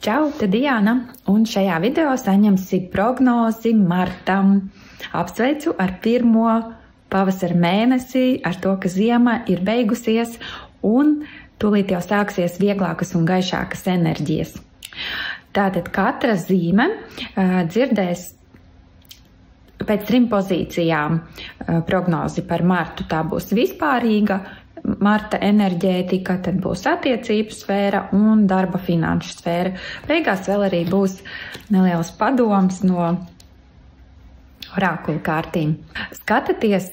Čau, te Diana, un šajā video saņemsi prognozi martam. Apsveicu ar pirmo pavasara mēnesi, ar to, ka ziema ir beigusies un tūlīt jau sāksies vieglākas un gaišākas enerģijas. Tātad katra zīme dzirdēs pēc 3 pozīcijām prognozi par martu. Tā būs vispārīga marta enerģētika, tad būs attiecību sfēra un darba finanšu sfēra. Beigās vēl arī būs neliels padoms no orakula kārtīm. Skatieties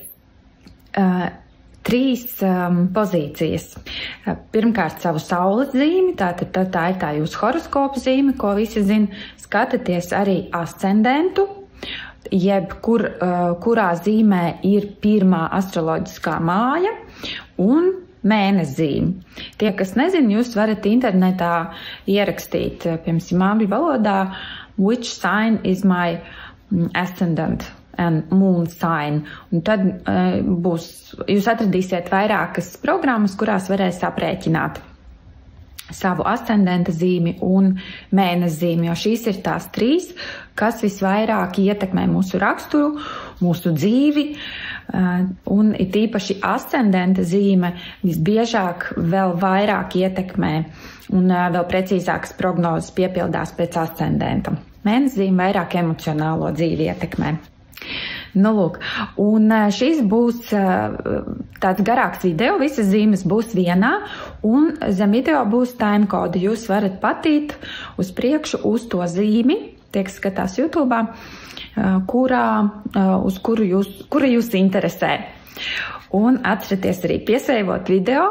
3 pozīcijas. Pirmkārt savu saules zīmi, tā ir tā jūsu horoskopa zīme, ko visi zina. Skatieties arī ascendentu, jeb kurā zīmē ir pirmā astroloģiskā māja un mēneszīme. Tie, kas nezina, jūs varat internetā ierakstīt, piemēram, angļu valodā, which sign is my ascendant and moon sign. Un tad jūs atradīsiet vairākas programmas, kurās varēs aprēķināt savu ascendenta zīmi un mēneszīmi, jo šīs ir tās 3, kas visvairāk ietekmē mūsu raksturu, mūsu dzīvi, un it īpaši ascendenta zīme visbiežāk vēl vairāk ietekmē un vēl precīzākas prognozes piepildās pēc ascendenta. Mēneszīme vairāk emocionālo dzīvi ietekmē. Nu, lūk, un šis būs tāds garāks video, visas zīmes būs vienā, un zem video būs timecode. Jūs varat patīt uz priekšu uz to zīmi, tie, kas skatās YouTube, kura jūs interesē. Un atcerieties arī pieseivot video,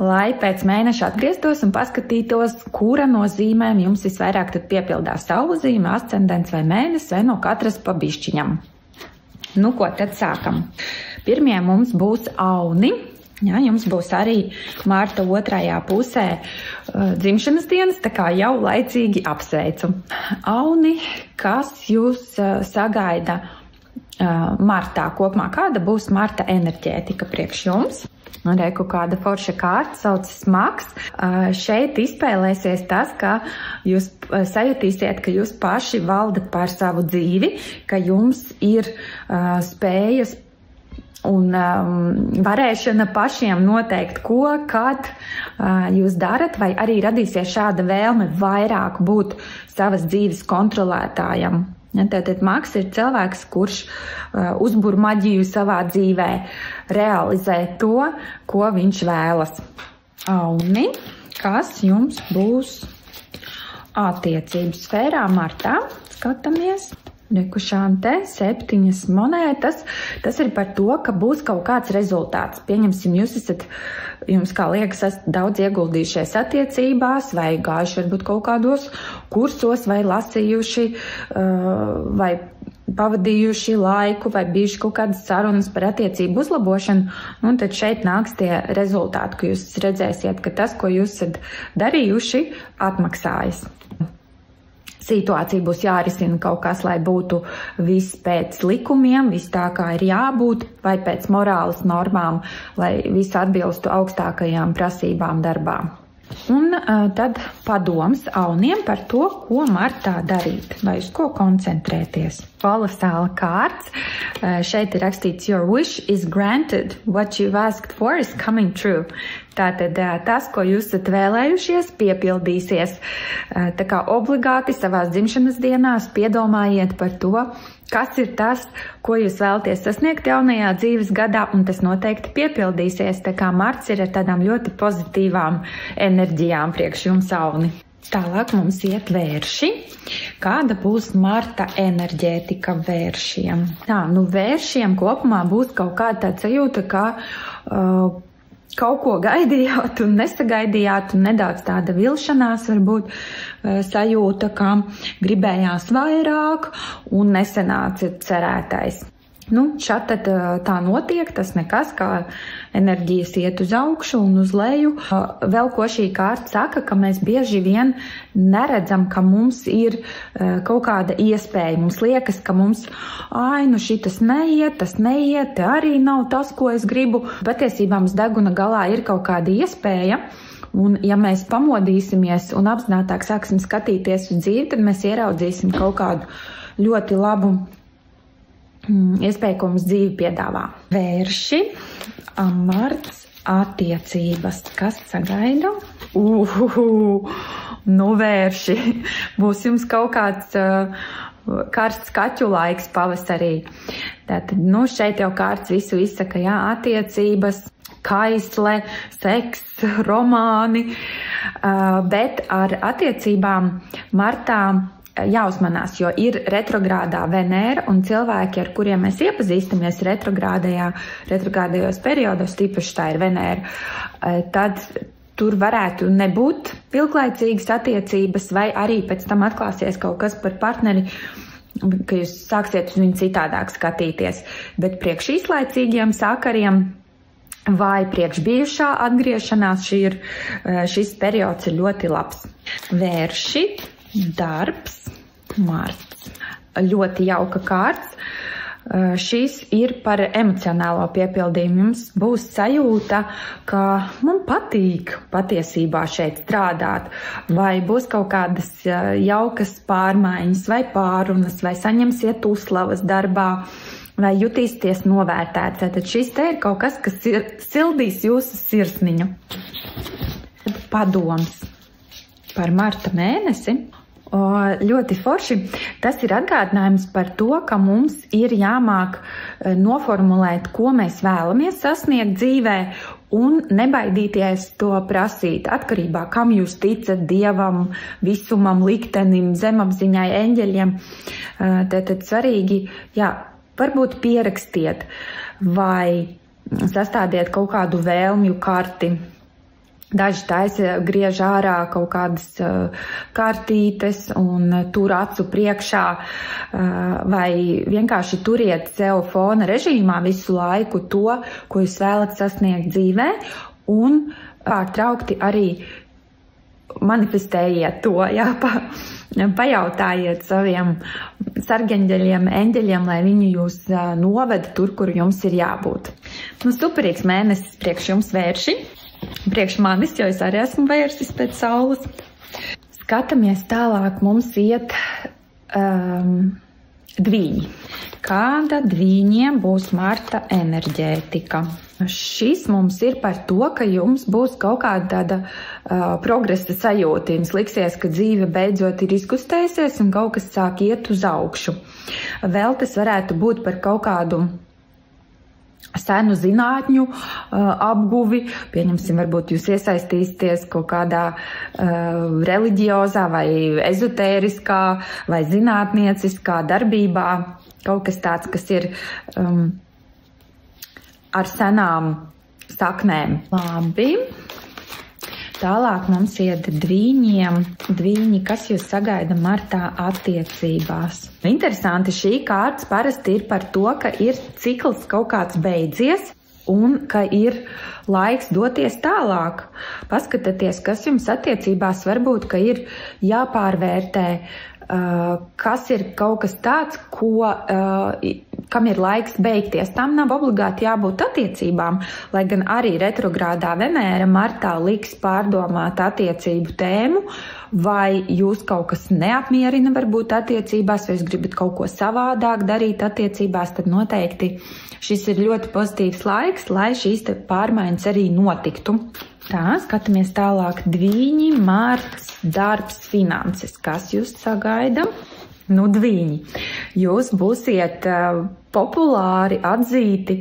lai pēc mēneša atgrieztos un paskatītos, kura no zīmēm jums visvairāk tad piepildās saules zīme, ascendents vai mēnesis, vai no katras pa bišķiņam. Nu, ko tad sākam? Pirmie mums būs auni. Jā, jums būs arī marta 2. pusē dzimšanas dienas, tā kā jau laicīgi apsveicu. Auni, kas jūs sagaida martā kopumā? Kāda būs marta enerģētika priekš jums? Un reku kāda forša kārta, saucas Maks. Šeit izspēlēsies tas, ka jūs sajutīsiet, ka jūs paši valdat par savu dzīvi, ka jums ir spējas un varēšana pašiem noteikt, ko, kad jūs darat, vai arī radīsies šāda vēlme vairāk būt savas dzīves kontrolētājam. Tātad Maks ir cilvēks, kurš uzbur maģiju savā dzīvē, realizē to, ko viņš vēlas. Auni, kas jums būs attiecības sfērā martā? Skatāmies. Rekušām te 7 monētas. Tas ir par to, ka būs kaut kāds rezultāts. Pieņemsim, jums kā liekas, esat daudz ieguldījušies attiecībās, vai gājuši varbūt kaut kādos kursos, vai lasījuši, vai pavadījuši laiku, vai bijuši kaut kādas sarunas par attiecību uzlabošanu, un tad šeit nāks tie rezultāti, ka jūs redzēsiet, ka tas, ko jūs esat darījuši, atmaksājas. Situācija būs jārisina kaut kas, lai būtu viss pēc likumiem, viss tā kā ir jābūt, vai pēc morāles normām, lai viss atbilstu augstākajām prasībām darbā. Un tad padoms auniem par to, ko martā darīt, vai uz ko koncentrēties. Kolosāla kārts. Šeit ir rakstīts Your wish is granted, what you've asked for is coming true. Tātad tas, ko jūs esat vēlējušies, piepildīsies. Tā kā obligāti savās dzimšanas dienās piedomājiet par to, kas ir tas, ko jūs vēlaties sasniegt jaunajā dzīves gadā, un tas noteikti piepildīsies. Tā kā marts ir ar tādām ļoti pozitīvām enerģijām priekš jums auni. Tālāk mums iet vērši. Kāda būs marta enerģētika vēršiem? Vēršiem kopumā būs kaut kāda tāda sajūta, ka kaut ko gaidījāt un nesagaidījāt, un nedaudz tāda vilšanās varbūt sajūta, ka gribējās vairāk un nesanāca cerētais. Šad tad tā notiek, tas nekas, kā enerģijas iet uz augšu un uz leju. Vēl ko šī kārta saka, ka mēs bieži vien neredzam, ka mums ir kaut kāda iespēja. Mums liekas, ka mums, šitas neiet, tas neiet, te arī nav tas, ko es gribu. Patiesībā mums deguna galā ir kaut kāda iespēja, Un ja mēs pamodīsimies un apzinātāk sāksim skatīties uz dzīvi, tad mēs ieraudzīsim kaut kādu ļoti labu iespēju, ko mums dzīve piedāvā. Vērši, marts, attiecības. Kas sagaida? Nu vērši. Būs jums kaut kāds karsts kaķu laiks pavasarī. Tātad, šeit jau kārts visu izsaka, jā, attiecības, kaisle, seks, romāni, bet ar attiecībām martā jāuzmanās, jo ir retrogrādā Venēra un cilvēki, ar kuriem mēs iepazīstamies retrogrādajos periodos, tīpaši tā ir Venēra, tad tur varētu nebūt ilglaicīgas attiecības, vai arī pēc tam atklāsies kaut kas par partneri, ka jūs sāksiet uz viņu citādāk skatīties. Bet priekš īslaicīgiem sakariem vai priekš bijušā atgriešanās šis periods ir ļoti labs. Vērši, darbs, marts. Ļoti jauka kārts. Šis ir par emocionālo piepildījumu. Jums būs sajūta, ka man patīk patiesībā šeit strādāt, vai būs kaut kādas jaukas pārmaiņas, vai pārunas, vai saņemsiet uzslavas darbā, vai jutīsieties novērtēts. Tad šis te ir kaut kas, kas sildīs jūsu sirsniņu. Padoms par marta mēnesi. Ļoti forši. Tas ir atgādinājums par to, ka mums ir jāmāk noformulēt, ko mēs vēlamies sasniegt dzīvē, un nebaidīties to prasīt atkarībā, kam jūs ticat, Dievam, visumam, liktenim, zemapziņai, eņģeļiem. Tad svarīgi, jā, varbūt pierakstiet vai sastādiet kaut kādu vēlmju karti. Daži taisa griež ārā kaut kādas kartītes un tur acu priekšā, vai vienkārši turiet sev fona režīmā visu laiku to, ko jūs vēlat sasniegt dzīvē, un pārtraukti arī manifestējiet to, jā, pajautājiet saviem sargeņģeļiem, eņģeļiem, lai viņi jūs noveda tur, kur jums ir jābūt. Superīgs mēnesis priekš jums, vērši. Priekš manis, jo es arī esmu vērsis pēc saules. Skatāmies tālāk, mums iet dvīņi. Kāda dvīņiem būs marta enerģētika? Šis mums ir par to, ka jums būs kaut kāda tāda progresa sajūta. Jums liksies, ka dzīve beidzot ir izkustējusies un kaut kas sāk iet uz augšu. Vēl tas varētu būt par kaut kādu senu zinātņu apguvi, pieņemsim, varbūt jūs iesaistīsieties kaut kādā reliģiozā vai ezotēriskā vai zinātnieciskā darbībā, kaut kas tāds, kas ir ar senām saknēm. Labi. Tālāk mums iet dvīņiem. Dvīņi, kas jūs sagaida martā attiecībās. Interesanti, šī kārtas parasti ir par to, ka ir cikls kaut kāds beidzies un ka ir laiks doties tālāk. Paskatieties, kas jums attiecībās varbūt, ka ir jāpārvērtē, kas ir kaut kas tāds, kam ir laiks beigties. Tam nav obligāti jābūt attiecībām, lai gan arī retrogrādā Venēra martā liks pārdomāt attiecību tēmu, vai jūs kaut kas neapmierina varbūt attiecībās, vai jūs gribat kaut ko savādāk darīt attiecībās, tad noteikti šis ir ļoti pozitīvs laiks, lai šīs pārmaiņas arī notiktu. Tā, skatāmies tālāk. Dvīņi, marts, darbs, finanses. Kas jūs sagaida? Dvīņi. Jūs būsiet populāri, atzīti.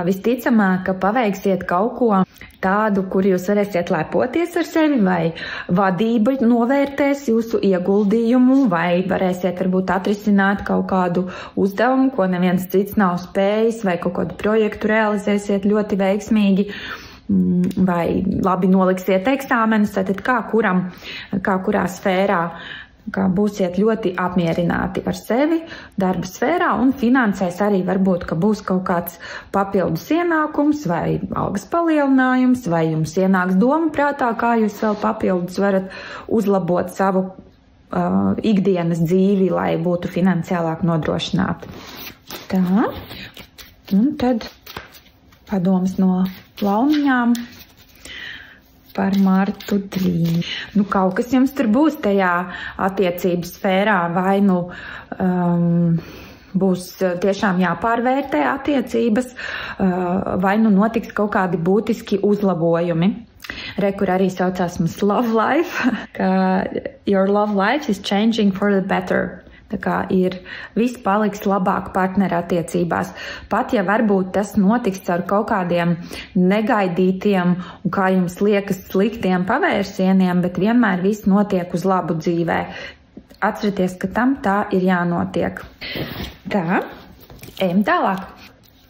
Visticamāk, ka paveiksiet kaut ko tādu, kur jūs varēsiet lepoties ar sevi, vai vadība novērtēs jūsu ieguldījumu, vai varēsiet varbūt atrisināt kaut kādu uzdevumu, ko neviens cits nav spējis, vai kaut kādu projektu realizēsiet ļoti veiksmīgi, vai labi noliksiet eksāmenus, tad kā kurā sfērā, kā būsiet ļoti apmierināti ar sevi, darba sfērā, un finansēs arī varbūt, ka būs kaut kāds papildus ienākums vai algas palielinājums, vai jums ienāks doma prātā, kā jūs vēl papildus varat uzlabot savu ikdienas dzīvi, lai būtu finansiālāk nodrošināti. Tā, un tad padomas no launiņām. par Martu 3. Nu, kaut kas jums tur būs tajā attiecības sfērā, vai nu būs tiešām jāpārvērtē attiecības, vai nu notiks kaut kādi būtiski uzlabojumi. Kur arī saucās mums love life, ka your love life is changing for the better. Tā kā viss paliks labāk partneru attiecībās. Pat ja varbūt tas notiks ar kaut kādiem negaidītiem un, kā jums liekas, sliktiem pavērsieniem, bet vienmēr viss notiek uz labu dzīvē. Atcerieties, ka tam tā ir jānotiek. Tā, ejam tālāk.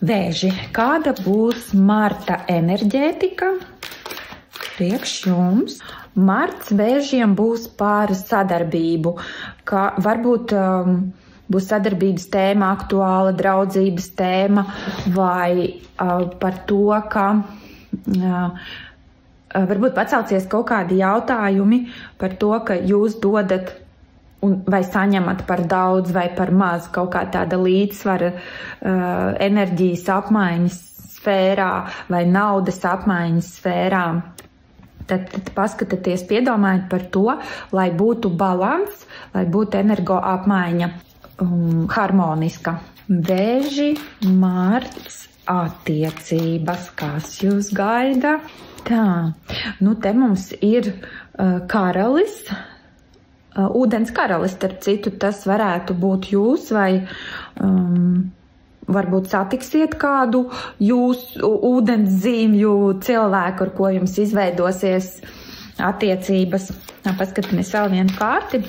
Vēži, kāda būs Marta enerģētika priekš jums? Marts vēžiem būs par sadarbību, ka varbūt būs sadarbības tēma aktuāla, draudzības tēma, vai par to, ka varbūt pacelsies kaut kādi jautājumi par to, ka jūs dodat vai saņemat par daudz vai par maz, kaut kā tāda līdzsvara enerģijas apmaiņas sfērā vai naudas apmaiņas sfērā. Tad paskatieties, piedomājiet par to, lai būtu balans, lai būtu energo apmaiņa harmoniska. Vēži, Marts, attiecības, kas jūs gaida? Tā, nu te mums ir karalis, ūdens karalis, starp citu, tas varētu būt jūs vai varbūt satiksiet kādu jūsu ūdens zīmju cilvēku, ar ko jums izveidosies attiecības. Paskatāmies vēl vienu kārti,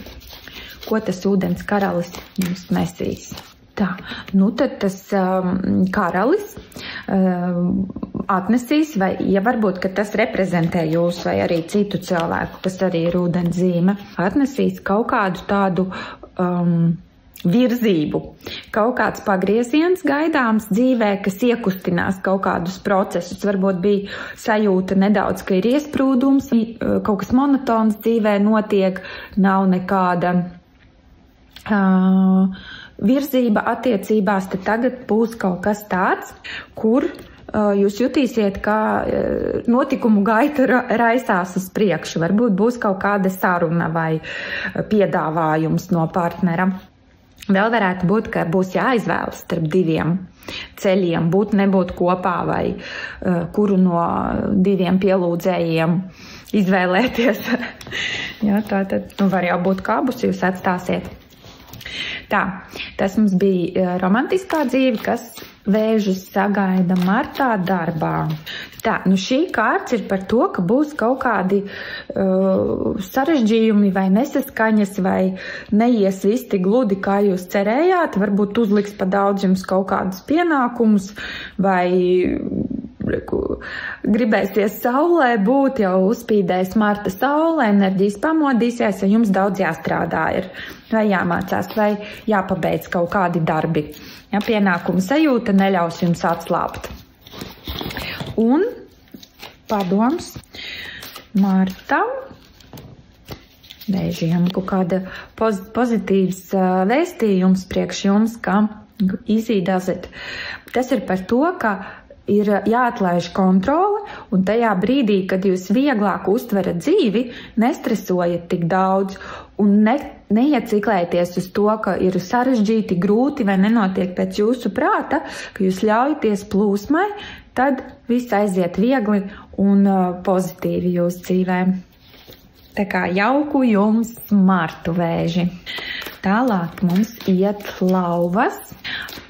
ko tas ūdens karalis jums nesīs. Tā, nu tad tas karalis atnesīs, vai ja varbūt, ka tas reprezentē jūs vai arī citu cilvēku, kas arī ir ūdens zīme, atnesīs kaut kādu tādu virzību. Kaut kāds pagrieziens gaidāms dzīvē, kas iekustinās kaut kādus procesus. Varbūt bija sajūta nedaudz, ka ir iesprūdums, kaut kas monotons dzīvē notiek, nav nekāda virzība attiecībās, tad tagad būs kaut kas tāds, kur jūs jutīsiet, ka notikumu gaita raisās uz priekšu. Varbūt būs kaut kāda saruna vai piedāvājums no partnera. Vēl varētu būt, ka būs jāizvēlas starp diviem ceļiem, būt, nebūt kopā vai kuru no diviem pielūdzējiem izvēlēties. Jā, tā tad var jau būt, kā abus jūs atstāsiet. Tā, tas mums bija romantiskā dzīve, kas vēžus sagaida martā darbā. Tā, nu šī kārts ir par to, ka būs kaut kādi sarežģījumi vai nesaskaņas vai neies viss tik gludi, kā jūs cerējāt. Varbūt uzliks pa daudz jums kaut kādus pienākumus vai gribēsies saulē būt, jau uzspīdēs marta saule, enerģijas pamodīsies, ja jums daudz jāstrādā ir, vai jāmācās, vai jāpabeidz kaut kādi darbi. Ja pienākumu sajūta neļaus jums atslābt. Un padoms martam, vēžiem, kaut kāda pozitīvs vēstījums priekš jums, ka easy does it. Tas ir par to, ka ir jāatlaiž kontrole, un tajā brīdī, kad jūs vieglāk uztverat dzīvi, nestresojat tik daudz un neieciklēties uz to, ka ir sarežģīti, grūti vai nenotiek pēc jūsu prāta, ka jūs ļaujaties plūsmai, tad viss aiziet viegli un pozitīvi jūsu dzīvē. Tā kā jauku jums martu vēži. Tālāk mums iet lauvas.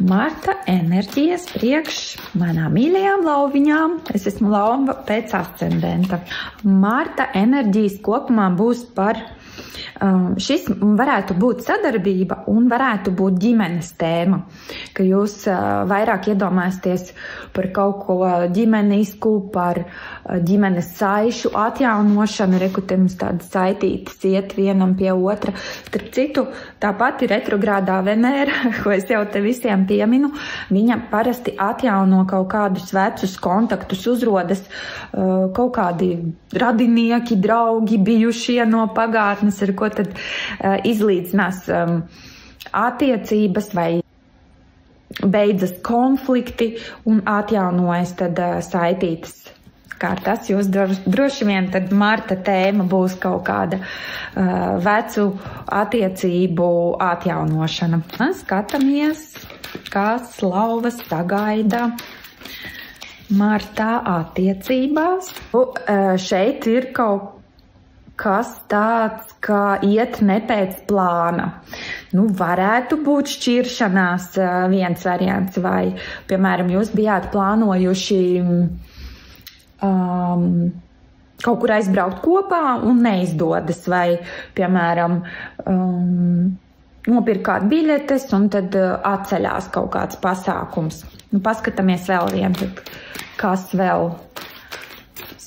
Marta enerģijas priekš manām mīļajām lauviņām. Es esmu lauva pēc ascendenta. Marta enerģijas kopumā būs par šis varētu būt sadarbība un varētu būt ģimenes tēma, ka jūs vairāk iedomāsieties par kaut ko ģimenisku, par ģimenes saišu atjaunošanu, te mums tādas saitītas iet vienam pie otra. Starp citu, tāpat ir retrogrādā Venēra, ko es jau te visiem pieminu, viņa parasti atjauno kaut kādus vecus kontaktus, uzrodas kaut kādi radinieki, draugi, bijušie no pagātnes, ar ko tad izlīdzinās attiecības vai beidzas konflikti un atjaunojas tad saitītas kā tas jūs droši vien tad marta tēma būs kaut kāda vecu attiecību atjaunošana. Skatāmies, kas lauvas sagaida martā attiecībās. Šeit ir kaut kas tāds, kā iet ne pēc plāna. Varētu būt šķiršanās viens variants, vai, piemēram, jūs bijāt plānojuši kaut kur aizbraukt kopā un neizdodas, vai, piemēram, nopirkt kādu biļetes un tad atceļās kaut kāds pasākums. Paskatāmies vēl vienu, kas vēl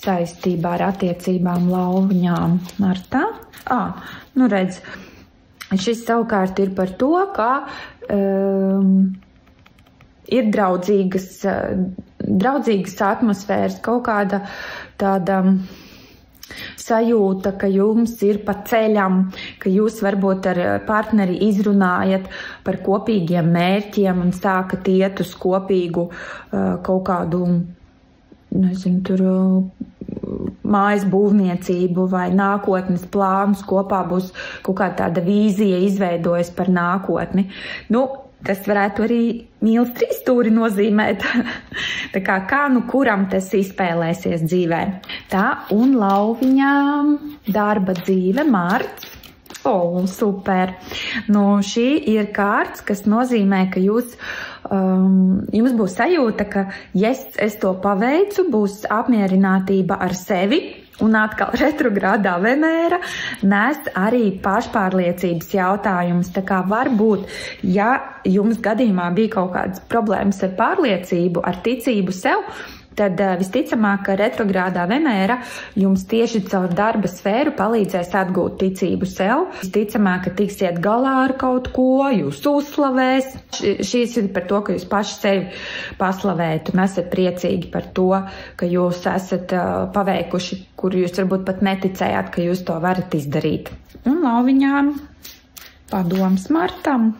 saistībā ar attiecībām lauviņām martā. Redz, šis savukārt ir par to, ka ir draudzīgas atmosfēras, kaut kāda tāda sajūta, ka jums ir pa ceļam, ka jūs varbūt ar partneri izrunājat par kopīgiem mērķiem un sākat iet uz kopīgu kaut kādu, nezinu, tur mājas būvniecību vai nākotnes plānus, kopā būs kaut kā tāda vīzija izveidojas par nākotni. Tas varētu arī mīlas trīsstūri nozīmēt. Tā kā kuram tas izspēlēsies dzīvē. Tā, un lauviņām darba dzīve marts. Super. Šī ir kārts, kas nozīmē, ka jums būs sajūta, ka, ja es to paveicu, būs apmierinātība ar sevi. Un atkal retrogrādā Venēra nes arī pašpārliecības jautājumus. Tā kā varbūt, ja jums gadījumā bija kaut kādas problēmas ar pārliecību, ar ticību sev, tad visticamāk, ka retrogrādā Venēra jums tieši caur darba sfēru palīdzēs atgūt ticību sev. Visticamāk, ka tiksiet galā ar kaut ko, jūs uzslavēs. Šīs ir par to, ka jūs paši sevi paslavējat un esat priecīgi par to, ka jūs esat paveikuši, kur jūs varbūt pat neticējāt, ka jūs to varat izdarīt. Un lauviņām padoms martam,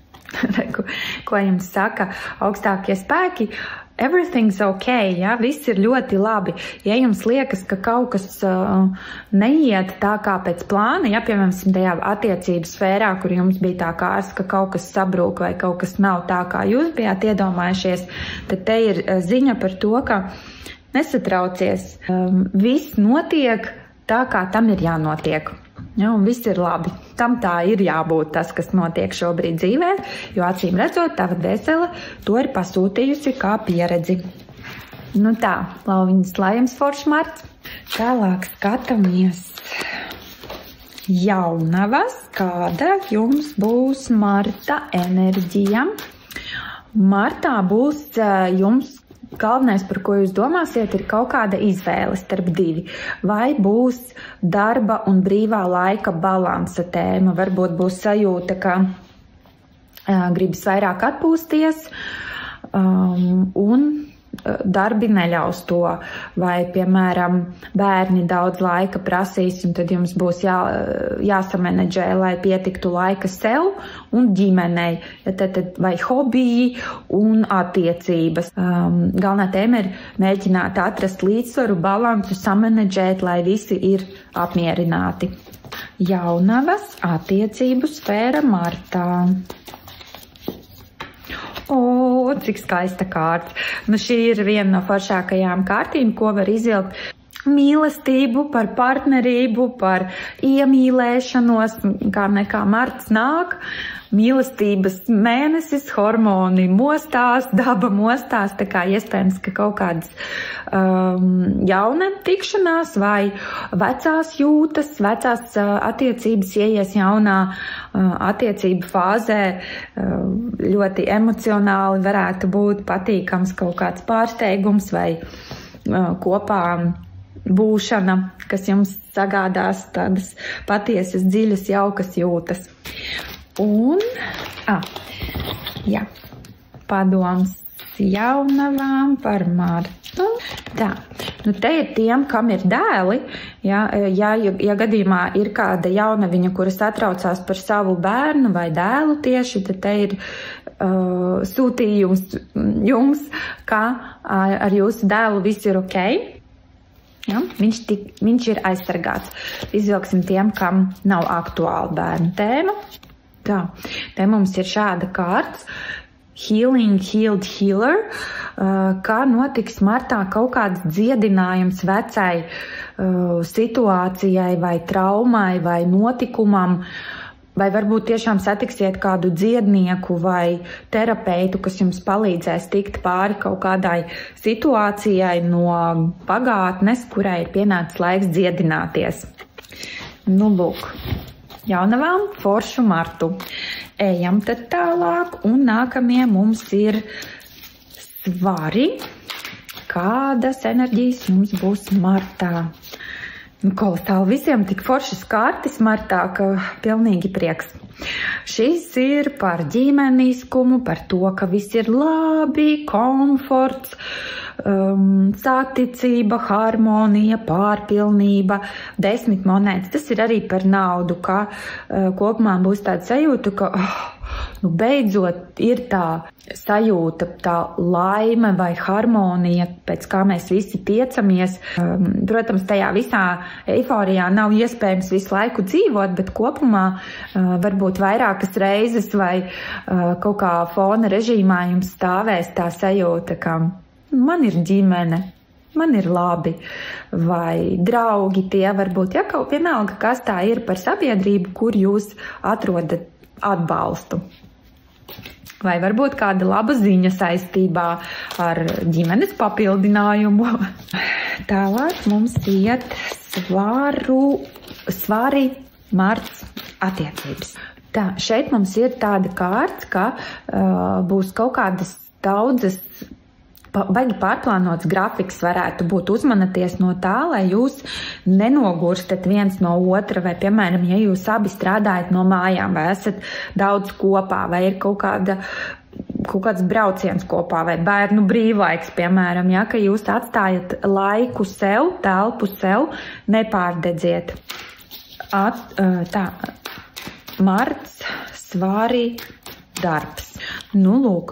ko jums saka augstākie spēki. Everything's okay, ja? Viss ir ļoti labi. Ja jums liekas, ka kaut kas neiet tā kā pēc plāna, ja, piemēram, tajā attiecības sfērā, kur jums bija tā kārts, ka kaut kas sabrūk vai kaut kas nav tā, kā jūs bijāt iedomājušies, tad te ir ziņa par to, ka nesatraucies. Viss notiek tā, kā tam ir jānotiek. Ja, un viss ir labi. Tam tā ir jābūt tas, kas notiek šobrīd dzīvē, jo acīm redzot, tava dvēsele to ir pasūtījusi kā pieredzi. Tā, lauviņas, lai jums foršs marts. Tālāk skatāmies jaunavas, kāda jums būs marta enerģija. Martā būs jums galvenais, par ko jūs domāsiet, ir kaut kāda izvēle starp divi. Vai būs darba un brīvā laika balansa tēma. Varbūt būs sajūta, ka gribas vairāk atpūsties un darbi neļaus to. Vai, piemēram, bērni daudz laika prasīs un tad jums būs jāsamanedžē, lai pietiktu laika sev un ģimenei. Vai hobiji un attiecības. Galvenā tēma ir mēģināt atrast līdzsvaru, balansu, samanedžēt, lai visi ir apmierināti. Jaunavas attiecību sfēra martā. Cik skaista kārta. Šī ir viena no foršākajām kārtīm, ko var izvilkt. Mīlestību, par partnerību, par iemīlēšanos, kā nekā marts nāk. Mīlestības mēnesis, hormoni mostās, daba mostās, tā kā iespējams, ka kaut kādas jauna tikšanās vai vecās jūtas, vecās attiecības ieies jaunā attiecību fāzē, ļoti emocionāli varētu būt patīkams kaut kāds pārsteigums vai kopā būšana, kas jums sagādās tādas patiesas, dziļas, jaukas jūtas. Un, padoms jaunavām par martu. Tā, te ir tiem, kam ir dēli, ja gadījumā ir kāda jaunaviņa, kuras atraucās par savu bērnu vai dēlu tieši, tad te ir sūtījums jums, ka ar jūsu dēlu viss ir ok. Ja? Viņš ir aizsargāts. Izvilksim tiem, kam nav aktuāla bērnu tēma. Tā, te mums ir šāda kārts. Healing, healed, healer. Kā notiks martā kaut kāds dziedinājums vecai situācijai vai traumai vai notikumam, vai varbūt tiešām satiksiet kādu dziednieku vai terapeitu, kas jums palīdzēs tikt pāri kaut kādai situācijai no pagātnes, kurai ir pienācis laiks dziedināties. Nu, lūk, jaunavām foršu martu. Ejam tad tālāk, un nākamie mums ir svari. Kādas enerģijas mums būs martā? Nu, kolostāli, visiem tik foršas kārtas martā, ka pilnīgi prieks. Šis ir par ģimeniskumu, par to, ka viss ir labi, komforts, saticība, harmonija, pārpilnība, 10 monētas. Tas ir arī par naudu, ka kopumā būs tāda sajūta, ka beidzot ir tā sajūta, tā laime vai harmonija, pēc kā mēs visi tiecamies. Protams, tajā visā eiforijā nav iespējams visu laiku dzīvot, bet kopumā varbūt vairākas reizes vai kaut kā fona režīmā jums stāvēs tā sajūta, ka man ir ģimene, man ir labi, vai draugi tie varbūt, ja kaut vienalga, kas tā ir par sabiedrību, kur jūs atrodat atbalstu. Vai varbūt kāda laba ziņa saistībā ar ģimenes papildinājumu. Tālāk mums iet svari marts attiecības. Tā, šeit mums ir tāda kārta, ka būs kaut kādas daudzas baigi pārplānots grafiks varētu būt. Uzmanieties no tā, lai jūs nenogurstat viens no otra, vai, piemēram, ja jūs abi strādājat no mājām, vai esat daudz kopā, vai ir kaut kāds brauciens kopā, vai bērnu brīvlaiks, piemēram, ja, ka jūs atstājat laiku sev, telpu sev, nepārdedziet. Tā, marts, svari, darbs. Nu, lūk,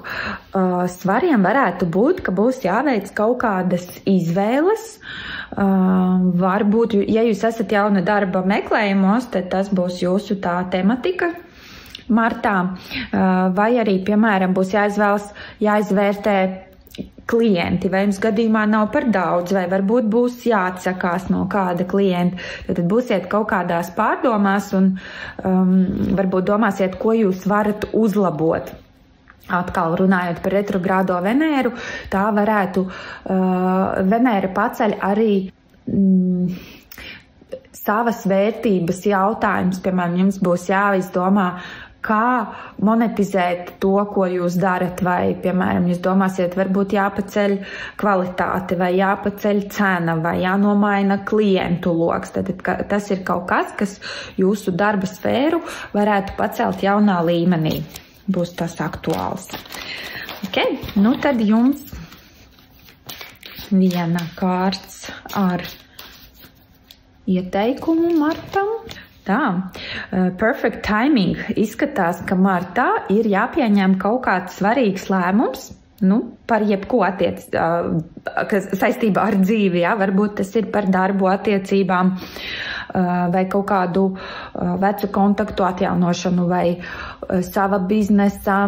svariem varētu būt, ka būs jāveic kaut kādas izvēles. Varbūt, ja jūs esat jauna darba meklējumos, tad tas būs jūsu tā tematika martā. Vai arī, piemēram, būs jāizvērtē klienti, vai jums gadījumā nav par daudz, vai varbūt būs jāatsakās no kāda klienta. Tad būsiet kaut kādās pārdomās un varbūt domāsiet, ko jūs varat uzlabot. Atkal runājot par retrogrādo Venēru, tā varētu, Venēra paceļ arī savas vērtības jautājums. Piemēram, jums būs jāizdomā, kā monetizēt to, ko jūs darat, vai, piemēram, jūs domāsiet, varbūt jāpaceļ kvalitāte, vai jāpaceļ cena, vai jānomaina klientu loks. Tad tas ir kaut kas, kas jūsu darba sfēru varētu pacelt jaunā līmenī. Būs tas aktuāls. Ok, nu tad jums viena kārts ar ieteikumu martam. Tā, perfect timing. Izskatās, ka martā ir jāpieņem kaut kāds svarīgs lēmums, par jebko kas saistībā ar dzīvi, jā, varbūt tas ir par darbu attiecībām, vai kaut kādu vecu kontaktu atjaunošanu, vai sava biznesa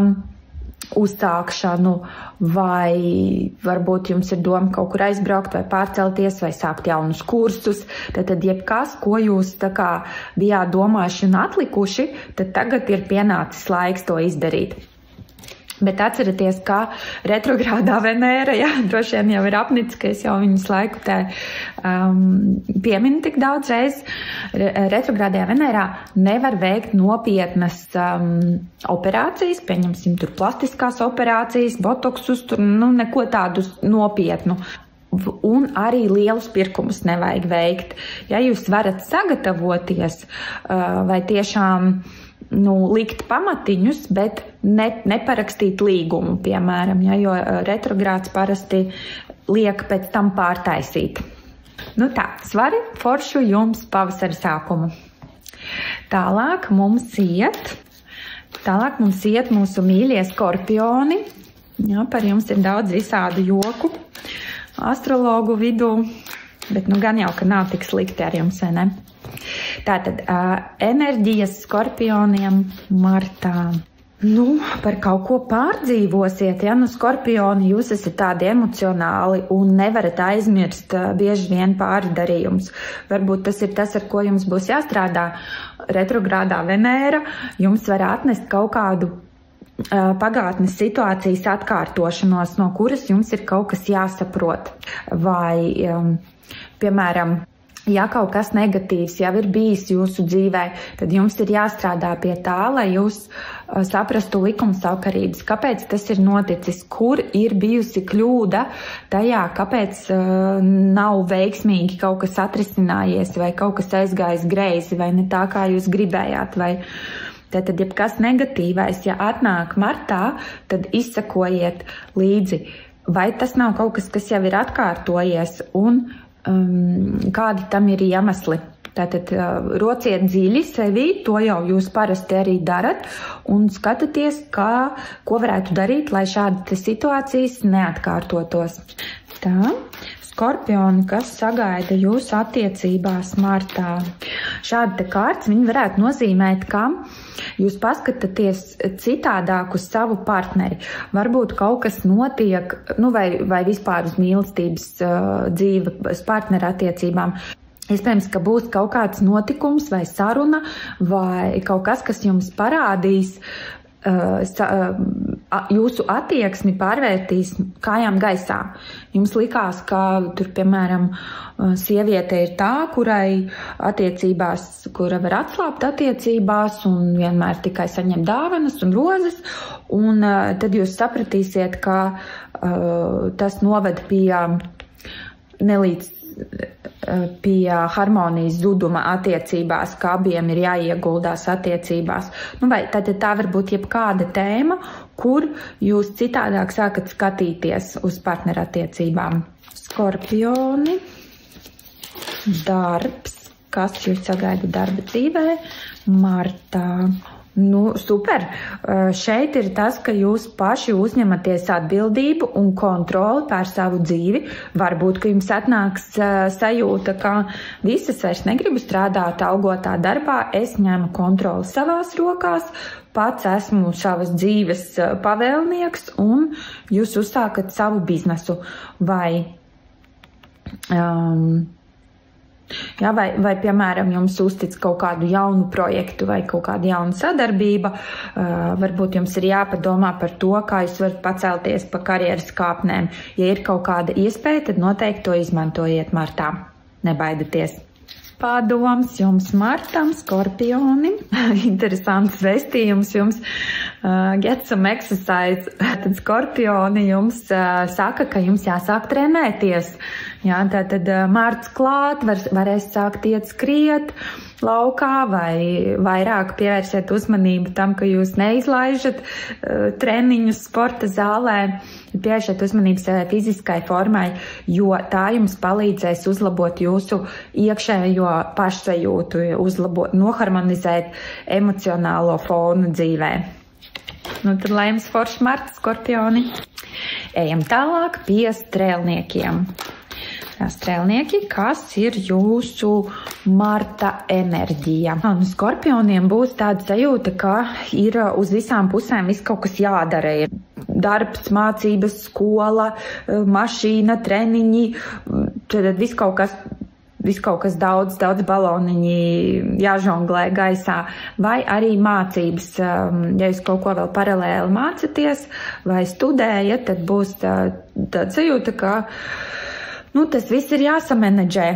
uzsākšanu, vai varbūt jums ir doma kaut kur aizbraukt, vai pārcelties, vai sākt jaunus kursus. Tad jebkas, ko jūs tā kā bijāt domājuši un atlikuši, tad tagad ir pienācis laiks to izdarīt. Bet atcerieties, ka retrogrādā Venēra, jā, droši vien jau ir apnicis, ka es jau viņas laiku te pieminu tik daudz reiz. Retrogrādajā Venērā nevar veikt nopietnas operācijas, pieņemsim tur plastiskās operācijas, botoksus, tur, neko tādu nopietnu. Un arī lielus pirkumus nevajag veikt. Ja jūs varat sagatavoties vai tiešām likt pamatiņus, bet neparakstīt līgumu, piemēram, ja, jo retrogrāds parasti liek pēc tam pārtaisīt. Tā, svari foršu jums pavasara sākumu. Tālāk mums iet mūsu mīļie skorpioni. Ja, par jums ir daudz visādu joku astrologu vidū. Bet nu gan jau, ka nav tik slikti ar jums, vai ne? Tātad enerģijas skorpioniem martā. Nu, par kaut ko pārdzīvosiet, ja, skorpioni, jūs esat tādi emocionāli un nevarat aizmirst bieži vien pārdarījums. Varbūt tas ir tas, ar ko jums būs jāstrādā. Retrogrādā Venēra jums var atnest kaut kādu pagātnes situācijas atkārtošanos, no kuras jums ir kaut kas jāsaprot. Vai, piemēram, ja kaut kas negatīvs jau ir bijis jūsu dzīvē, tad jums ir jāstrādā pie tā, lai jūs saprastu likumsakarības, kāpēc tas ir noticis, kur ir bijusi kļūda tajā, kāpēc nav veiksmīgi kaut kas atrisinājies, vai kaut kas aizgājis greizi, vai ne tā, kā jūs gribējāt, vai tad, jebkas negatīvais, ja atnāk martā, tad izsakojiet līdzi, vai tas nav kaut kas, kas jau ir atkārtojies, un kādi tam ir iemesli. Tātad rociet dziļi sevi, to jau jūs parasti arī darat, un skatāties, ko varētu darīt, lai šādas situācijas neatkārtotos. Tā, skorpioni, kas sagaida jūsu attiecībās martā. Šāda kārts, viņi varētu nozīmēt, ka jūs paskatāties citādāk uz savu partneri. Varbūt kaut kas notiek, vai vispār uz mīlestības dzīves partneru attiecībām. Iespējams, ka būs kaut kāds notikums vai saruna vai kaut kas, kas jums parādīs, jūsu attieksmi pārvērtīs kājām gaisā. Jums likās, ka tur, piemēram, sieviete ir tā, kurai attiecībās, kura var atslābt attiecībās un vienmēr tikai saņem dāvanas un rozes, un tad jūs sapratīsiet, ka tas noved pie harmonijas zuduma attiecībās, ka abiem ir jāieguldās attiecībās. Vai tad tā var būt jebkāda tēma, kur jūs citādāk sākat skatīties uz partnerattiecībām. Skorpioni, darbs, kas jūs sagaida darba dzīvē, martā. Super. Šeit ir tas, ka jūs paši uzņematies atbildību un kontroli pār savu dzīvi. Varbūt, ka jums atnāks sajūta, ka visas vairs negribu strādāt algotā darbā, es ņemu kontroli savās rokās, pats esmu savas dzīves pavēlnieks un jūs uzsākat savu biznesu. Vai, piemēram, jums uztic kaut kādu jaunu projektu vai kaut kādu jaunu sadarbību, varbūt jums ir jāpadomā par to, kā jūs varat pacelties pa karjeras kāpnēm. Ja ir kaut kāda iespēja, tad noteikti to izmantojiet martā. Nebaidieties. Padoms jums martam, skorpioni. Interesants vēstījums jums. Get some exercise. Tad skorpioni jums saka, ka jums jāsāk trenēties. Jā, tātad marts klāt, varēs sākt iet skriet laukā vai vairāk pievērsiet uzmanību tam, ka jūs neizlaižat treniņus sporta zālē. Pievērsiet uzmanību savai fiziskai formai, jo tā jums palīdzēs uzlabot jūsu iekšējo pašsajūtu, noharmonizēt emocionālo fonu dzīvē. Tad lai jums foršs marts, skorpioni. Ejam tālāk pie strēlniekiem. Strēlnieki, kas ir jūsu marta enerģija. Skorpioniem būs tāda sajūta, ka ir uz visām pusēm viss kaut kas jādara. Ir darbs, mācības, skola, mašīna, treniņi, tad viss kaut kas daudz baloniņi jāžonglē gaisā. Vai arī mācības, ja jūs kaut ko vēl paralēli mācaties vai studējat, tad būs tāda sajūta, ka tas viss ir jāsamanedžē,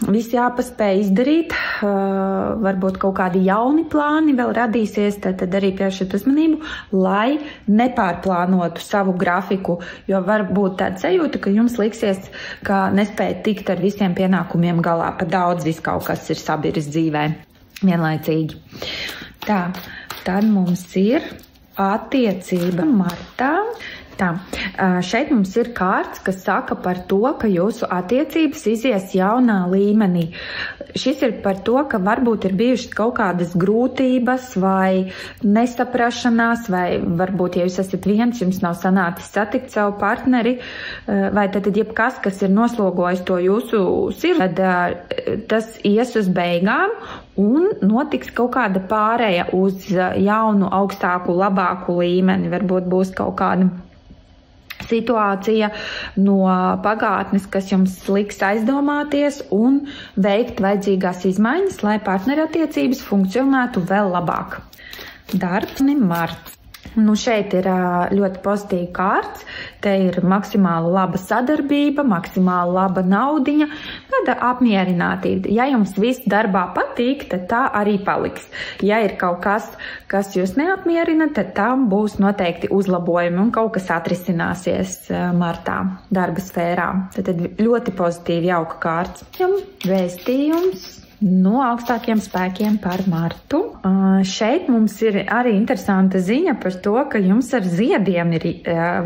viss jāpaspēj izdarīt, varbūt kaut kādi jauni plāni vēl radīsies, tad arī pievēršat uzmanību, lai nepārplānotu savu grafiku, jo var būt tāda sajūta, ka jums liksies, ka nespējat tikt ar visiem pienākumiem galā, pa daudz viss kaut kas ir sabiris dzīvē vienlaicīgi. Tā, tad mums ir attiecība martā. Tā, šeit mums ir kārts, kas saka par to, ka jūsu attiecības izies jaunā līmenī. Šis ir par to, ka varbūt ir bijušas kaut kādas grūtības vai nesaprašanās, vai varbūt, ja jūs esat viens, jums nav sanācis satikt savu partneri, vai tad jebkas, kas ir noslogojis to jūsu sirdi, tad tas ies uz beigām un notiks kaut kāda pāreja uz jaunu, augstāku, labāku līmeni. Varbūt būs kaut kāda situācija no pagātnes, kas jums liks aizdomāties un veikt vajadzīgās izmaiņas, lai partnerattiecības funkcionētu vēl labāk. Darbs Marts. Šeit ir ļoti pozitīva kārts, te ir maksimāli laba sadarbība, maksimāli laba naudiņa, tāda apmierinātība. Ja jums viss darbā patīk, tad tā arī paliks. Ja ir kaut kas, kas jūs neapmierina, tad tam būs noteikti uzlabojumi un kaut kas atrisināsies martā darba sfērā. Tad ļoti pozitīvi jauka kārts. Vēstījums no augstākiem spēkiem par martu. Šeit mums ir arī interesanta ziņa par to, ka jums ar ziediem ir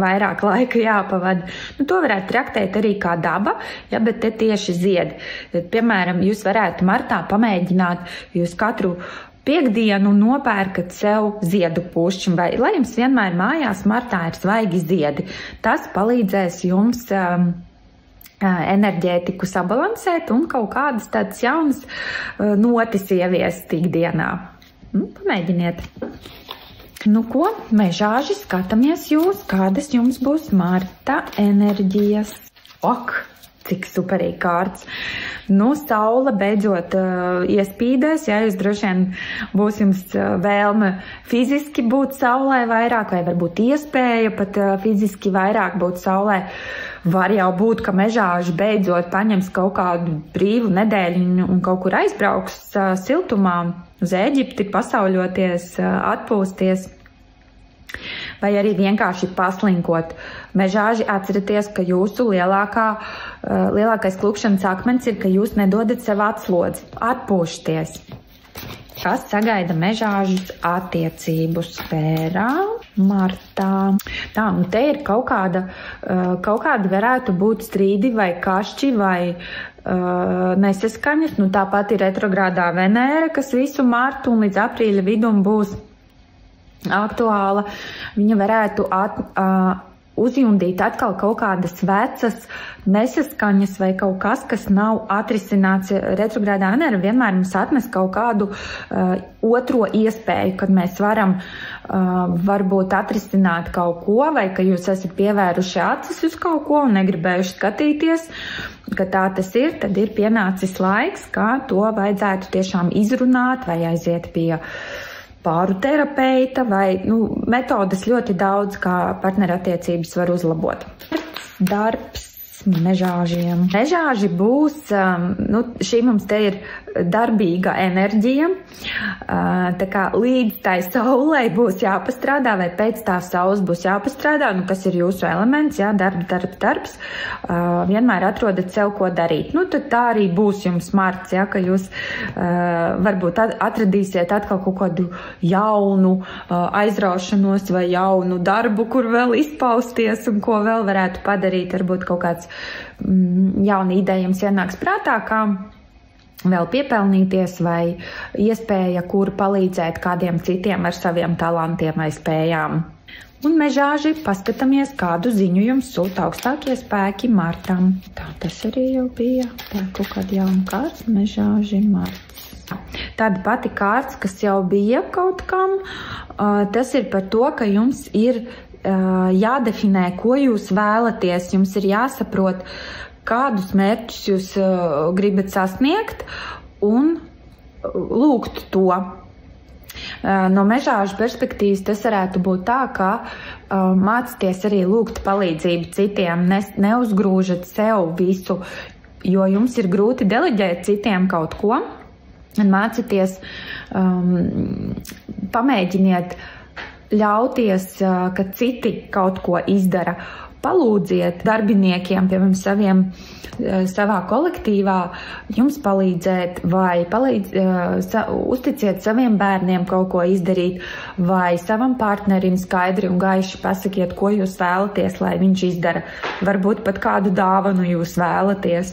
vairāk laika jāpavada. To varētu traktēt arī kā daba, ja, bet te tieši ziedi. Piemēram, jūs varētu martā pamēģināt, jūs katru piekdienu nopērkat sev ziedu pušķi, vai lai jums vienmēr mājās martā ir svaigi ziedi. Tas palīdzēs jums enerģētiku sabalansēt un kaut kādas tādas jaunas notis ieviest ikdienā. Pamēģiniet. Ko, mežāži, skatāmies jūs, kādas jums būs marta enerģijas. Cik superīgi kārts. Saule beidzot iespīdēs, ja jūs droši vien būs jums vēlme fiziski būt saulē vairāk, vai varbūt iespēja pat fiziski vairāk būt saulē. Var jau būt, ka mežāži beidzot paņems kaut kādu brīvu nedēļu un kaut kur aizbrauks siltumā uz Ēģipti, pasauļoties, atpūsties. Vai arī vienkārši paslinkot. Mežāži, atcerieties, ka jūsu lielākais klupšanas akmens ir, ka jūs nedodat sev atslodzi. Atpūšties. Kas sagaida mežāžus attiecību sfērā martā? Te ir kaut kāda varētu būt strīdi vai kašķi vai nesaskaņas. Tāpat ir retrogrādā Venēra, kas visu martu un līdz aprīļa vidum būs aktuāla. Viņa varētu uzjundīt atkal kaut kādas vecas nesaskaņas vai kaut kas, kas nav atrisināts. Retrogrādā Venēra vienmēr mums atnes kaut kādu otro iespēju, kad mēs varam varbūt atrisināt kaut ko, vai ka jūs esat pievēruši acis uz kaut ko un negribējuši skatīties, ka tā tas ir, tad ir pienācis laiks, kā to vajadzētu tiešām izrunāt vai aiziet pie pāru terapeita vai metodas ļoti daudz, kā partnerattiecības var uzlabot. Darbs mežāžiem. Mežāži būs, šī mums te ir darbīga enerģija, tā kā līdz tai saulei būs jāpastrādā, vai pēc tā saules būs jāpastrādā, kas ir jūsu elements, darbs, vienmēr atrodat sev, ko darīt. Tad tā arī būs jums marts, ka jūs varbūt atradīsiet atkal kaut kādu jaunu aizraušanos vai jaunu darbu, kur vēl izpausties un ko vēl varētu padarīt, varbūt kaut kāds jauna ideja jums ienāks prātā, kā vēl piepelnīties vai iespēja, kur palīdzēt kādiem citiem ar saviem talantiem vai spējām. Un mežāži, paskatāmies, kādu ziņu jums sūta augstākie spēki martam. Tā tas arī jau bija. Tā kaut kāda jauna kārts, mežāži marts. Tāda pati kārts, kas jau bija kaut kam, tas ir par to, ka jums ir jādefinē, ko jūs vēlaties, jums ir jāsaprot, kādus mērķus jūs gribat sasniegt un lūgt to. No mežāžu perspektīvas tas varētu būt tā, ka mācieties arī lūgt palīdzību citiem, neuzgrūžat sev visu, jo jums ir grūti deleģēt citiem kaut ko. Mācieties, pamēģiniet ļauties, ka citi kaut ko izdara. palūdziet darbiniekiem, piemēram, savā kolektīvā jums palīdzēt vai uzticiet saviem bērniem kaut ko izdarīt vai savam partnerim skaidri un gaiši pasakiet, ko jūs vēlaties, lai viņš izdara. Varbūt pat kādu dāvanu jūs vēlaties.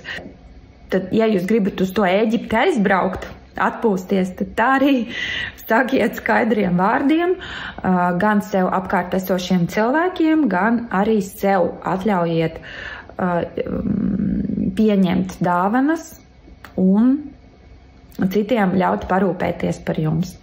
Tad, ja jūs gribat uz to Ēģipti aizbraukt, atpūsties, tad tā arī sakiet skaidriem vārdiem gan sev apkārt esošiem cilvēkiem, gan arī sev atļaujiet pieņemt dāvanas un citiem ļaut parūpēties par jums.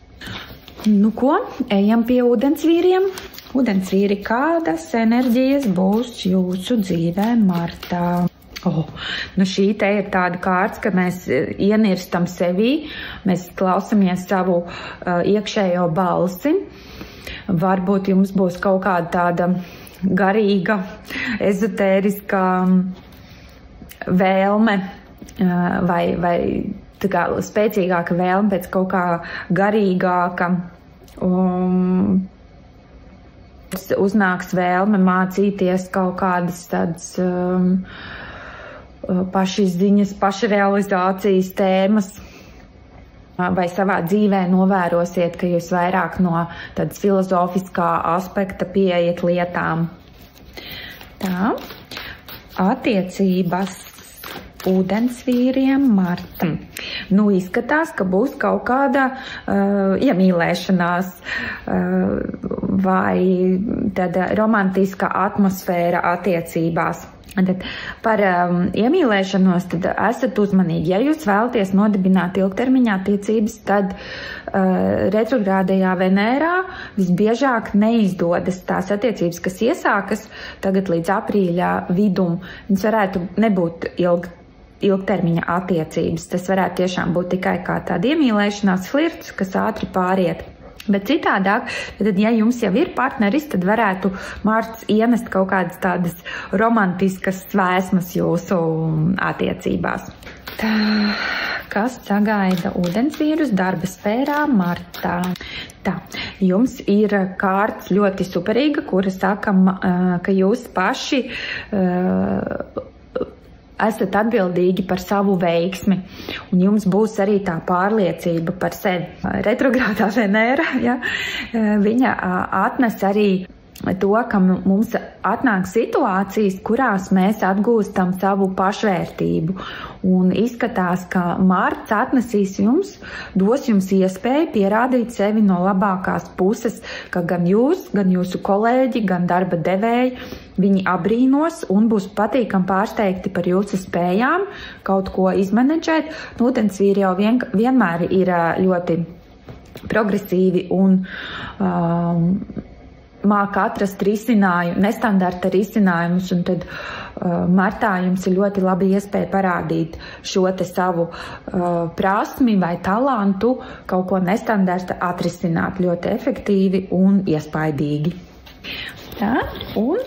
Nu ko, ejam pie ūdensvīriem. Ūdensvīri, kādas enerģijas būs jūsu dzīvē martā? Nu šī te ir tāda kārts, ka mēs ienirstam sevī, mēs klausamies savu iekšējo balsi. Varbūt jums būs kaut kāda tāda garīga, ezotēriska vēlme vai tā kā spēcīgāka vēlme pēc kaut kā garīgāka. Uznāks vēlme mācīties kaut kādas tādas pašizziņas, pašrealizācijas tēmas, vai savā dzīvē novērosiet, ka jūs vairāk no tādas filozofiskā aspekta pieejat lietām. Tā, attiecības ūdensvīriem marta. Nu, izskatās, ka būs kaut kāda iemīlēšanās vai tāda romantiska atmosfēra attiecībās. Tad par iemīlēšanos tad esat uzmanīgi. Ja jūs vēlaties nodibināt ilgtermiņā attiecības, tad retrogrādajā Venērā visbiežāk neizdodas tās attiecības, kas iesākas tagad līdz aprīļa vidum. Viņas varētu nebūt ilgtermiņa attiecības. Tas varētu tiešām būt tikai kā tāda iemīlēšanās flirts, kas ātri pāriet. Bet citādāk, tad, ja jums jau ir partneris, tad varētu Marts ienest kaut kādas tādas romantiskas svēsmas jūsu attiecībās. Tā, kas sagaida ūdensvīrus darba sfērā martā? Tā, jums ir kārts ļoti superīga, kura saka, ka jūs paši esat atbildīgi par savu veiksmi, un jums būs arī tā pārliecība par sevi. Retrogrādā Venēra, ja, viņa atnes arī to, ka mums atnāk situācijas, kurās mēs atgūstam savu pašvērtību. Un izskatās, ka Marts atnesīs jums, dos jums iespēju pierādīt sevi no labākās puses, ka gan jūs, gan jūsu kolēģi, gan darba devēji, viņi abrīnos un būs patīkami pārsteigti par jūsu spējām kaut ko izmenedžēt. Ūdensvīri jau vienmēr ir ļoti progresīvi un māka atrast nestandarta risinājumus, un tad martā jums ir ļoti labi iespēja parādīt šo te savu prasmi vai talantu, kaut ko nestandarta atrisināt ļoti efektīvi un iespaidīgi. Tā, un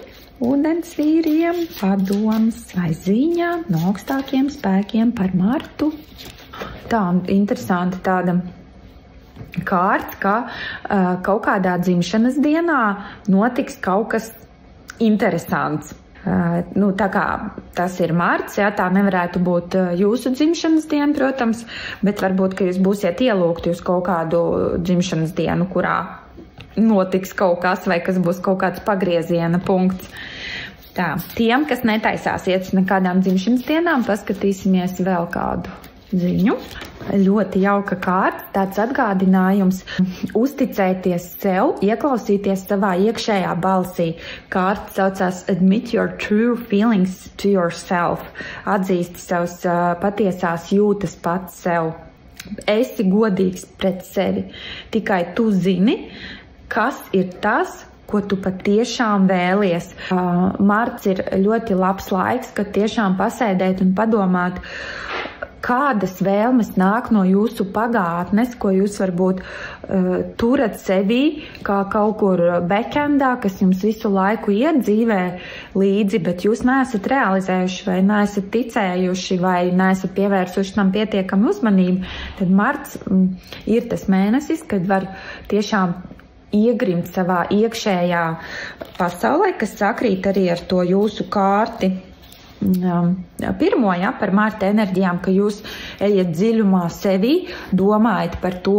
ūdensvīriem padoms vai ziņa no augstākiem spēkiem par martu. Tā, interesanti tāda kārts, ka kaut kādā dzimšanas dienā notiks kaut kas interesants. Tā kā tas ir marts, jā, tā nevarētu būt jūsu dzimšanas diena, protams, bet varbūt, ka jūs būsiet ielūgti uz kaut kādu dzimšanas dienu, kurā notiks kaut kas vai kas būs kaut kāds pagrieziena punkts. Tā, tiem, kas netaisās iet uz nekādām dzimšanas dienām, paskatīsimies vēl kādu ziņu. Ļoti jauka kārta, tāds atgādinājums uzticēties sev, ieklausīties savā iekšējā balsī. Kārta saucās Admit your true feelings to yourself. Atzīsti savus patiesās jūtas pats sev. Esi godīgs pret sevi. Tikai tu zini, kas ir tas, ko tu patiešām vēlies. Marts ir ļoti labs laiks, kad tiešām pasēdēt un padomāt, kādas vēlmes nāk no jūsu pagātnes, ko jūs varbūt turat sevī, kā kaut kur backendā, kas jums visu laiku iet dzīvē līdzi, bet jūs neesat realizējuši vai neesat ticējuši vai neesat pievērsuši tam pietiekami uzmanību. Tad marts ir tas mēnesis, kad var tiešām iegrimt savā iekšējā pasaulē, kas sakrīt arī ar to jūsu kārti. Pirmo, par Marta enerģijām, ka jūs ejat dziļumā sevī, domājat par to,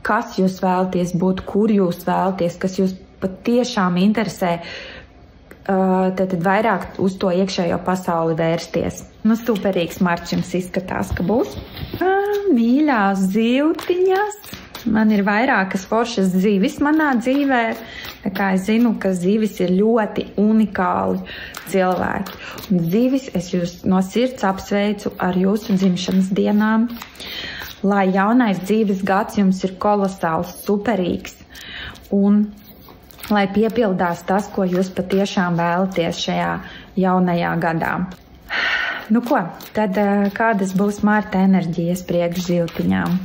kas jūs vēlaties būt, kur jūs vēlaties, kas jūs patiešām interesē, tad vairāk uz to iekšējo pasauli vērsties. Superīgs Marts jums izskatās, ka būs. Mīļās zivtiņas. Man ir vairākas foršas zivis manā dzīvē, tā kā es zinu, ka zivis ir ļoti unikāli cilvēki. Un zivis, es jūs no sirds apsveicu ar jūsu dzimšanas dienām, lai jaunais dzīves gads jums ir kolosāls, superīgs, un lai piepildās tas, ko jūs patiešām vēlaties šajā jaunajā gadā. Nu ko, tad kādas būs Marta enerģijas priekš zivtiņām?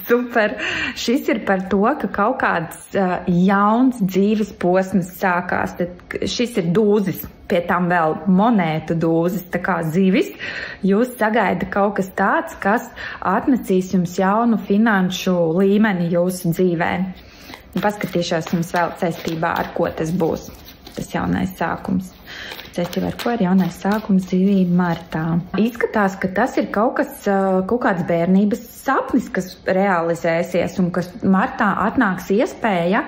Super! Šis ir par to, ka kaut kāds jauns dzīves posms sākās. Tad šis ir dūzis, pie tam vēl monētu dūzis, tā kā zivis. Jūs sagaida kaut kas tāds, kas atnesīs jums jaunu finanšu līmeni jūsu dzīvē. Paskatīšos jums vēl saistībā, ar ko tas būs, tas jaunais sākums. Saistībā ar ko ir jaunais sākums zivīm Martā. Izskatās, ka tas ir kaut kāds bērnības sapnis, kas realizēsies un kas Martā atnāks iespēja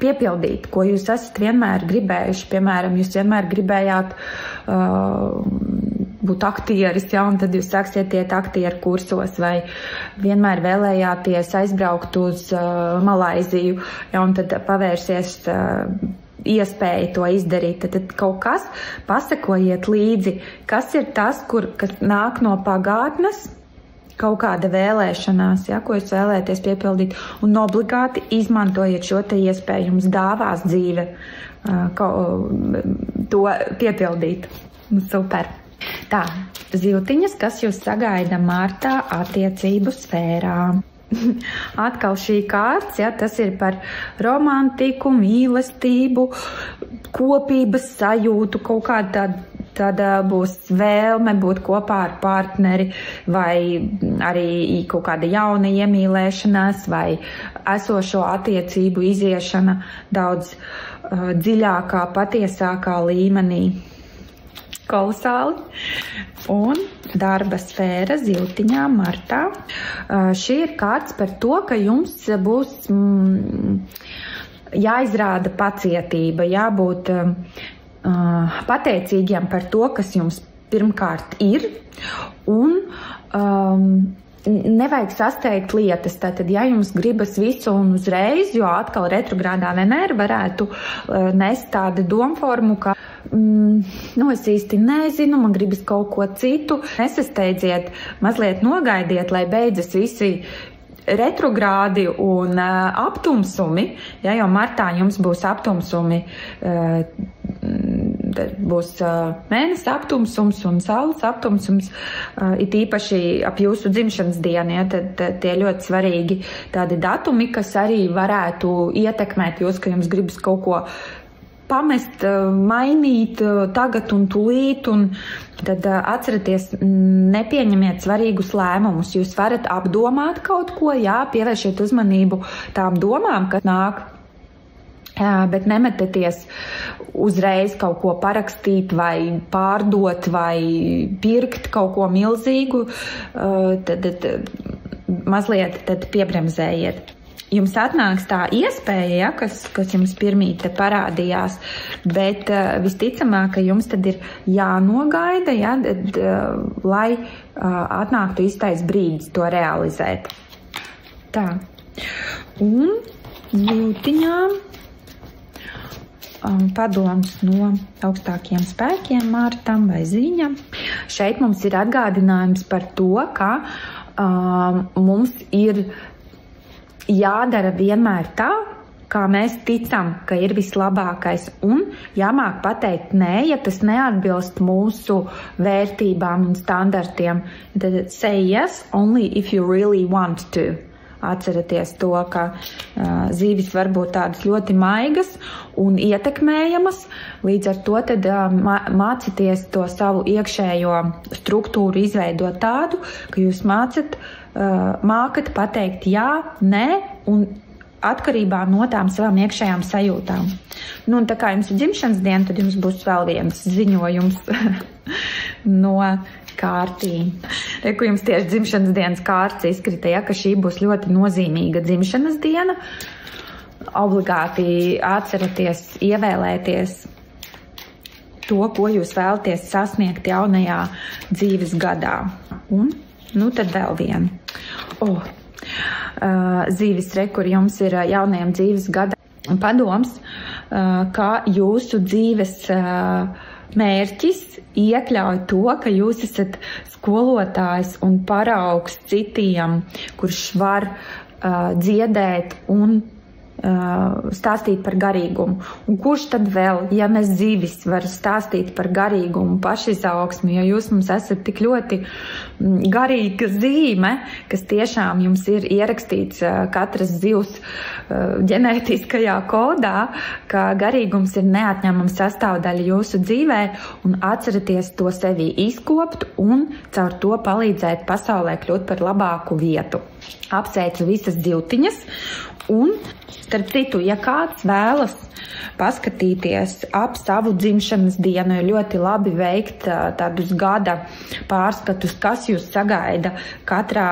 piepildīt, ko jūs esat vienmēr gribējuši. Piemēram, jūs vienmēr gribējāt būt aktieris, un tad jūs sāksiet iet aktieru kursos, vai vienmēr vēlējāties aizbraukt uz Malaiziju, un tad pavērsies iespēja to izdarīt. Tad kaut kas, pasakojiet līdzi, kas ir tas, kas nāk no pagātnes, kaut kāda vēlēšanās, ko jūs vēlēties piepildīt, un obligāti izmantojiet šo te iespēju, jums dāvās dzīve to piepildīt. Super! Tā, zivtiņas, kas jūs sagaida Martā attiecību sfērā. Atkal šī kārts, tas ir par romantiku, mīlestību, kopības sajūtu, kaut kāda tāda būs vēlme būt kopā ar partneri, vai arī kaut kāda jauna iemīlēšanās, vai esošo attiecību iziešana daudz dziļākā, patiesākā līmenī. Kolosāli. Un darba sfēra zivtiņām Martā. Šī ir kārts par to, ka jums būs jāizrāda pacietība, jābūt pateicīgiem par to, kas jums pirmkārt ir, un nevajag sasteigt lietas. Tātad, ja jums gribas visu un uzreiz, jo atkal retrogrādā Venēra varētu nest tādu domformu, ka es īsti nezinu, man gribas kaut ko citu. Nesasteidziet, mazliet nogaidiet, lai beidzas visi retrogrādi un aptumsumi, jo martā jums būs aptumsumi, būs mēnesi aptumsums un saules aptumsums, it īpaši ap jūsu dzimšanas dienu, tad tie ļoti svarīgi tādi datumi, kas arī varētu ietekmēt jūs, ka jums gribas kaut ko pamest, mainīt tagad un tūlīt, un tad atceraties, nepieņemiet svarīgus lēmumus. Jūs varat apdomāt kaut ko, pievēršiet uzmanību tām domām, kas nāk, bet nemetieties uzreiz kaut ko parakstīt vai pārdot vai pirkt kaut ko milzīgu, tad mazliet piebremzējiet. Jums atnāks tā iespēja, kas jums pirmīt parādījās, bet visticamāk, ka jums tad ir jānogaida, lai atnāktu īstais brīdis to realizēt. Tā. Un jūtiņām padoms no augstākiem spēkiem Martam vai ziņa. Šeit mums ir atgādinājums par to, ka mums ir jādara vienmēr tā, kā mēs ticam, ka ir vislabākais, un jāmāk pateikt nē, ja tas neatbilst mūsu vērtībām un standartiem. Tad say yes only if you really want to. Atceraties to, ka zīvis var būt tādas ļoti maigas un ietekmējamas, līdz ar to tad mācieties to savu iekšējo struktūru izveidot tādu, ka jūs mākat pateikt jā, nē un atkarībā no tām savām iekšējām sajūtām. Nu, un tā kā jums ir dzimšanas diena, tad jums būs vēl viens ziņojums no kārtīm. Reku jums tieši dzimšanas dienas kārts izkrita, ja, ka šī būs ļoti nozīmīga dzimšanas diena. Obligāti atceraties, ievēlēties to, ko jūs vēlaties sasniegt jaunajā dzīves gadā. Un, nu, tad vēl vienu. Zīvis rekur jums ir jaunajam dzīves gadam padoms, ka jūsu dzīves mērķis iekļauj to, ka jūs esat skolotājs un paraugs citiem, kurš var dziedēt un stāstīt par garīgumu. Un kurš tad vēl, ja ne zīvis, var stāstīt par garīgumu, pašizaugsmi, jo jūs mums esat tik ļoti garīga zīme, kas tiešām jums ir ierakstīts katras zivs ģenētiskajā kodā, ka garīgums ir neatņemama sastāvdaļa jūsu dzīvē, un atceraties to sevi izkopt un caur to palīdzēt pasaulē kļūt par labāku vietu. Apsveicu visas dzivtiņas. Un, starp citu, ja kāds vēlas paskatīties ap savu dzimšanas dienu, ir ļoti labi veikt tādus gada pārskatus, kas jūs sagaida katrā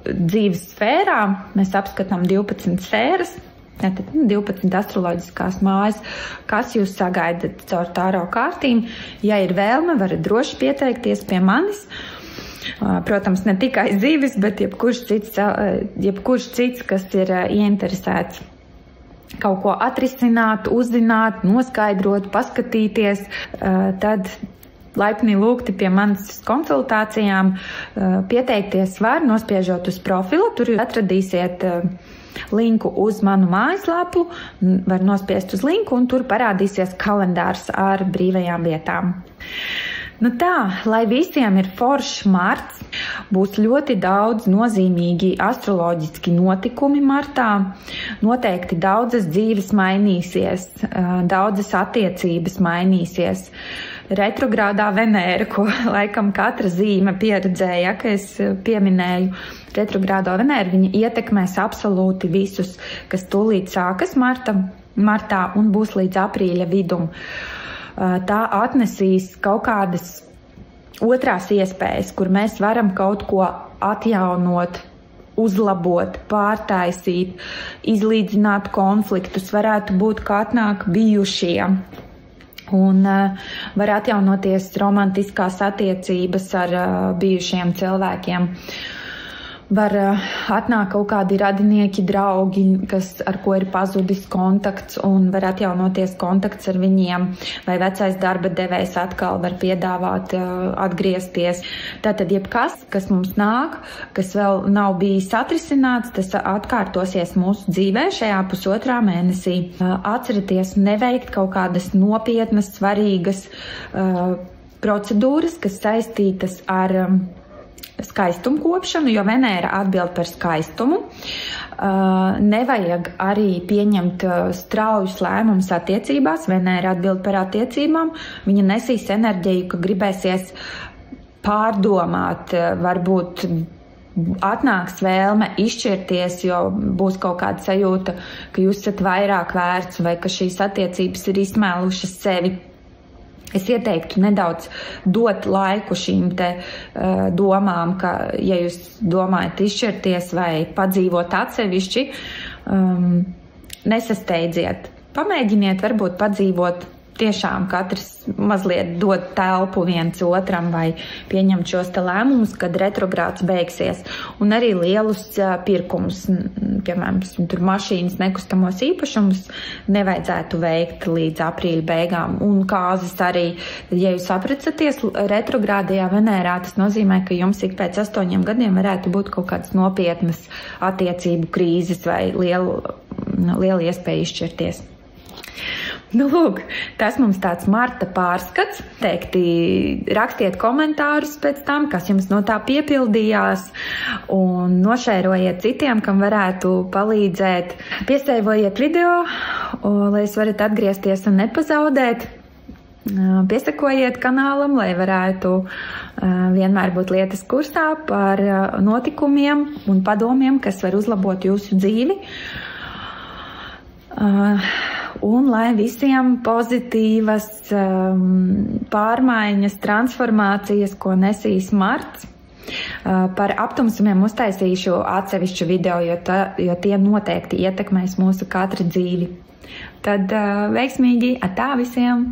dzīves sfērā. Mēs apskatām 12 sfēras, 12 astroloģiskās mājas, kas jūs sagaidat caur tāro kārtīm. Ja ir vēlme, varat droši pieteikties pie manis. Protams, ne tikai zīvis, bet jebkurš cits, kas ir ieinteresēts kaut ko atrisināt, uzzināt, noskaidrot, paskatīties, tad laipni lūgti pie manas konsultācijām. Pieteikties var, nospiežot uz profila, tur jūs atradīsiet linku uz manu mājaslapu, var nospiest uz linku un tur parādīsies kalendārs ar brīvajām vietām. Nu tā, lai visiem ir foršs marts, būs ļoti daudz nozīmīgi astroloģiski notikumi martā. Noteikti daudzas dzīves mainīsies, daudzas attiecības mainīsies. Retrogrādā Venēra, ko laikam katra zīme pieredzēja, ka es pieminēju retrogrādo Venēru, viņa ietekmēs absolūti visus, kas tūlīt sākas martā un būs līdz aprīļa vidum. Tā atnesīs kaut kādas otrās iespējas, kur mēs varam kaut ko atjaunot, uzlabot, pārtaisīt, izlīdzināt konfliktus, varētu būt kā atnāk bijušie. Un var atjaunoties romantiskās attiecības ar bijušiem cilvēkiem. Var atnākt kaut kādi radinieki, draugi, ar ko ir pazudis kontakts, un var atjaunoties kontakts ar viņiem, vai vecais darba devējs atkal var piedāvāt atgriezties. Tātad jebkas, kas mums nāk, kas vēl nav bijis atrisināts, tas atkārtosies mūsu dzīvē šajā pusotrā mēnesī. Atcerieties neveikt kaut kādas nopietnas, svarīgas procedūras, kas saistītas ar skaistumu kopšanu, jo Venēra atbild par skaistumu. Nevajag arī pieņemt straujus lēmumus attiecībās. Venēra atbild par attiecībām. Viņa nesīs enerģiju, ka gribēsies pārdomāt, varbūt atnāks vēlme izšķirties, jo būs kaut kāda sajūta, ka jūs esat vairāk vērts vai ka šīs attiecības ir izsmēlušas sevi. Es ieteiktu nedaudz dot laiku šīm te domām, ka, ja jūs domājat izšķirties vai padzīvot atsevišķi, nesasteidziet. Pamēģiniet varbūt padzīvot tiešām katrs mazliet dot telpu viens otram vai pieņemt šos te lēmumus, kad retrogrāds beigsies. Un arī lielus pirkumus, piemēram, tur mašīnas, nekustamos īpašumus nevajadzētu veikt līdz aprīļa beigām. Un kāzas arī, ja jūs aprecaties retrogrādajā Venērā, tas nozīmē, ka jums ik pēc 8 gadiem varētu būt kaut kādas nopietnas attiecību krīzes vai liela iespēja izšķirties. Nu, lūk, tas mums tāds marta pārskats. Teikti, rakstiet komentārus pēc tam, kas jums no tā piepildījās, un nošērojiet citiem, kam varētu palīdzēt. Piesaivojiet video, lai jūs varat atgriezties un nepazaudēt. Piesakojiet kanālam, lai varētu vienmēr būt lietas kursā par notikumiem un padomiem, kas var uzlabot jūsu dzīvi. Un lai visiem pozitīvas pārmaiņas, transformācijas, ko nesīs marts. Par aptumsumiem uztaisīšu atsevišķu video, jo tie noteikti ietekmēs mūsu katra dzīvi. Tad veiksmīgi atā visiem!